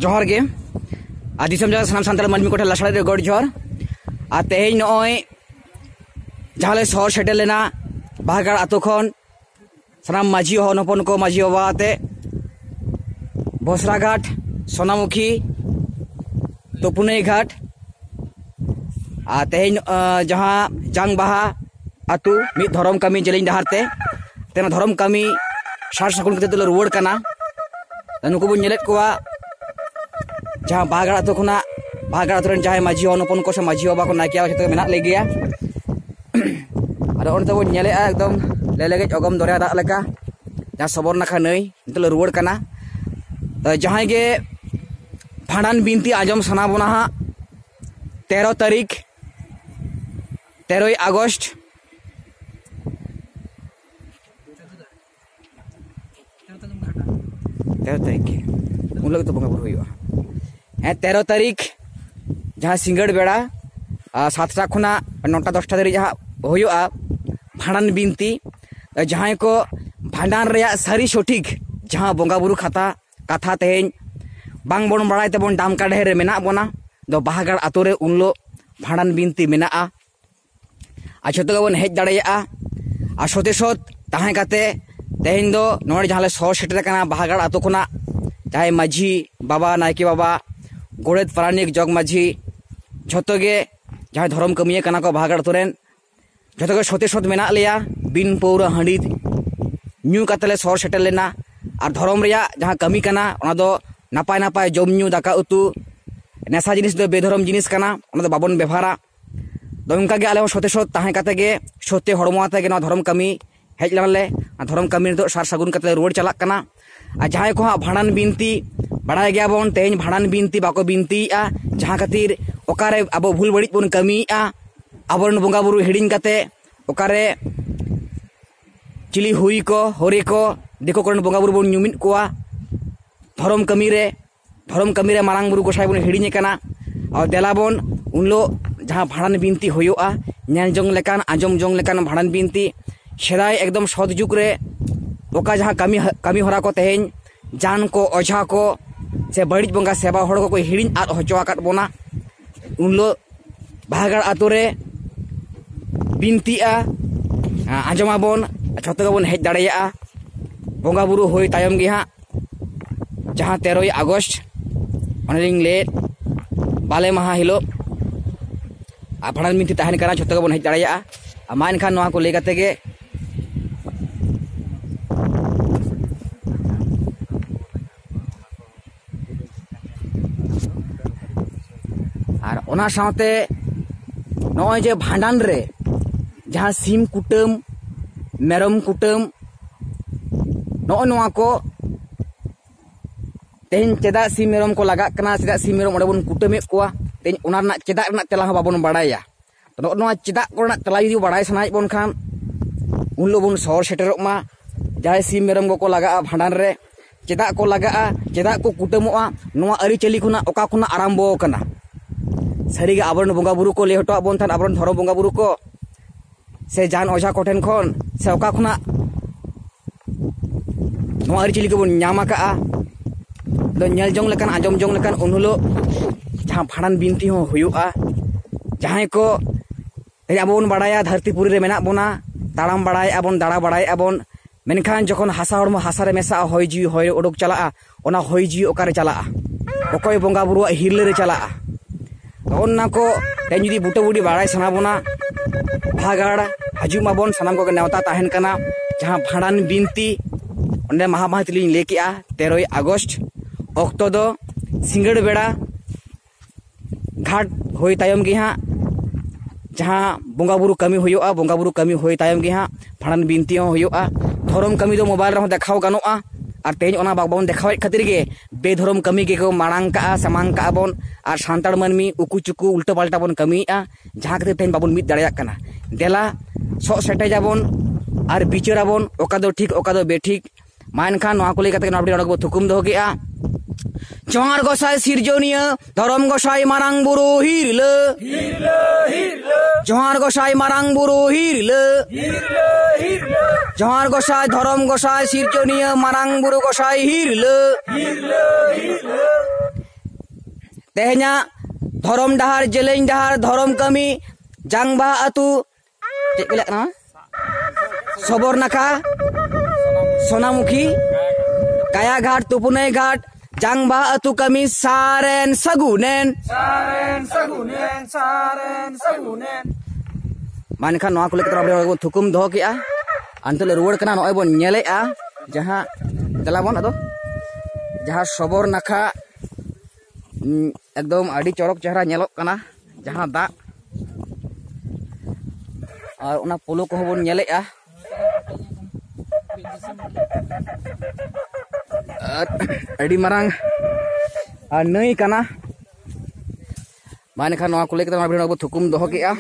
जोहर गे दिसम जगह सानाम सानताल मानमी को लासाड़े गड़ जोहर तेज नय जहाँ शहर सेटेल लेना बाहागाड़ आतो खन सानाम माझी हन हपन को माझी बाबा आते बसरा घाट सोनामुखी तोपुनई घाट तेज जहाँ जांग बाहा आतु मिद धरम कमी जलिंग डहारते तेना धरम कमी सार सगुन कते रुवाड़ कना नुकु बन नेलेद कोआ जहाँ बाहागाड़ आतो खना बाहागाड़ आतो जहाँ माझी हन हपन को से माझी बाबा को नायकिया जतो मेना ले गया और तब नेले एकदम लेलेगे अगम दरिया दाग लेका जहाँ सबोर नाखा नई नितले रुवाड़ कना जहाँ गे भांडान बिनती आजम सना बोना 13 तारीख 13 आगस्ट 13 तारीख उन लोग तो बंगा बुरु है 13 तारीख जहाँ सिंगड़ बेड़ा 7टा खुना 9टा 10टा धरी जहाँ होयुआ भांडान बिनती जहाँ को भांडान रेया सारी सठिक जहाँ बंगा बुरु खाता कथा तेज बांग बन बड़ाई तेबन डामका ढेर मेना बोना दो बाहागाड़ आतो रे उनलो भांडान बिनती मेना आ जतो बन हेज दाड़ेया आ सते सत ताहे काते तेहेन दो नोड़े जहाँ ले सर सेटर कना बाहागाड़ आतो खना जहाँ माझी बाबा नायके बाबा गोड़ेत पारानिक जग माझी जतो गे जहाँ धरम कमिया कना को बाहागाड़ आतो रेन जतो गे सते सत मेना लेया बिन पौरा हांडी न्यू कातले सर सेटर लेना और धरम रेया जहाँ कमी कना ओना दो नापाय नापाय जम न्यू दाका उतु नेशा जिनिस दो बेधरम जिनिस कना ओना दो बाबन बेभारा दो उनका गे आले सते सत ताहे काते गे सत्य हड़मोआते गे धरम कमी हेज लाले धरम कमी दो सार सगुन काते रुवाड़ चलाक कना आ जहाँ को भांडान बिनती बड़ाय गया बन तेज भांडान बिनती बाको बिनतीआ जहाँ खातिर ओकारे अब भूल बड़िज बन कमीआ आबरन बंगा बुरु हिड़िंग काते ओकारे चिली हुई को हरे को देखो करन बंगा बुरु बन ᱧᱩᱢᱤᱫ कोआ धरम कमी रे मारांग बुरु गोसाई बन हिड़िंग कना और देलाबन उनलो जहाँ भांडान बिनती होयोआ नेल जंग लेकान आजम जंग लेकान भांडान बिनती सेदाय एकदम सद जुग रे ओका जहाँ कमी हरा को तेहेन जान को ओझा को से बड़िज बंगा सेवा हड़ को हिड़िंग आद हचो आकाद बोना उनलो बाहागाड़ आतो रे बिनतीआ आजमाबन जतो बन हेज दाड़ेया बंगा बुरु होय तायम गे हाँ जहाँ 13 आगस्ट ओनेलिंग ले बाले माहा हिलो भांडान बिनती ताहेन कना जतो बन हेज दाड़ेया मा एनखान नोआ को लई काते गे और ओना साथे नय जे भांडान रे जहाँ सीम कुटम मेरम कुटम नोआ को तेज चेदा सीम मेरम को लगा कना चेदा सीम मेरम ओडे बन कुटमे कोआ तेज ओना रना चेदा रना तेला बाबन बाड़ाया तो नोआ चेदा कोना तेला जुदी बाड़ाय सनाय बन खान उन लो बन शहर सेटेरोक मा जहाँ सीम मेरम को लगा भांडान रे चेदा को लगा चेदा को कुटमोआ नोआ अरी चली खुना ओका खुना आरम्भो कना सारी आबरन बंगा बुरु को ले हटो बन थान आबरन धरम बंगा बुरु को से जान ओझा कोठेन खन से ओका खुना नोआ अरी चली को बन ᱧᱟᱢ का दो नेल जंग लेकान आजम जंग लेकान उन हिलो जहाँ भांडान बिनती हो हुयुआ जहाँ को अब बन बाड़ाया धरतीपुरी रे मेना बोना ताड़ाम बाड़ाय आबन दाड़ा बाड़ाय आबन मेनखान जखन हासा हड़मो हासा रे मेसा होय जी होय उडुक चला ओना होय जी ओकारे चला ओकय बंगा बुरुआ हिरले रे चला ओन्ना को तेज जुदी बुटा बुडी बाड़ाय सना बोना बाहागाड़ हजु माबन सनाम को नेवता ताहेन कना जहाँ भांडान बिनती ओंडे महामाहितलिंग ले केआ 13 आगस्ट अक्तो दो सिंगड़ बेड़ा घाट होय तायम गे हाँ जहाँ बंगा बुरु कमी होयोआ बंगा बुरु कमी होय तायम गे हाँ भांडान बिनती होयोआ धरम कमी दो मोबाइल रहो देखाव गानोआ और तेज ओना बाबन देखावे खातिर गे बेधरम कमी के को मांग का सामांग का बन और सानताड़ मानमी उकु चुकु उल्टा पाल्टा बन कमीआ जहाँ खातिर तेज बाबन मिद दाड़ेया कना देला सो सेटे जाबन और बिचाराबन ओका दो ठीक ओका दो बेठिक मा एनखान नोआ को लई काते नोडे बो थुकुम दो गेआ जोहार गोसाई सिरजनिया धरम गोसाई मारांग बुरु हिरले जोहार गोसाई मारांग बुरु हिरले जोहार गोसाई धरम गोसाई सिरजनिया मारांग बुरु गोसाई हिरले tehnya Dhorom Dahar Jeleng Dahar Dhorom Kami Jangba Atu cek lihat nama Sobor Naka Sonamukhi Kaya Ghat Tupunai Ghat Jangba Atu Kami Saren Sagunen Mankan noa kulit terabri thukum doh kia antul ruwar kana noy bon nyele a jaha dalabon ado jaha Sobor Naka एकदम आड़ी चौरक चेहरा नेलोक कना जहां दा और उना पोलो को बन नेलेआ आड़ी मारांग नई कना माने खान नोआ कुले के भिडियो थुकुम दोहो केआ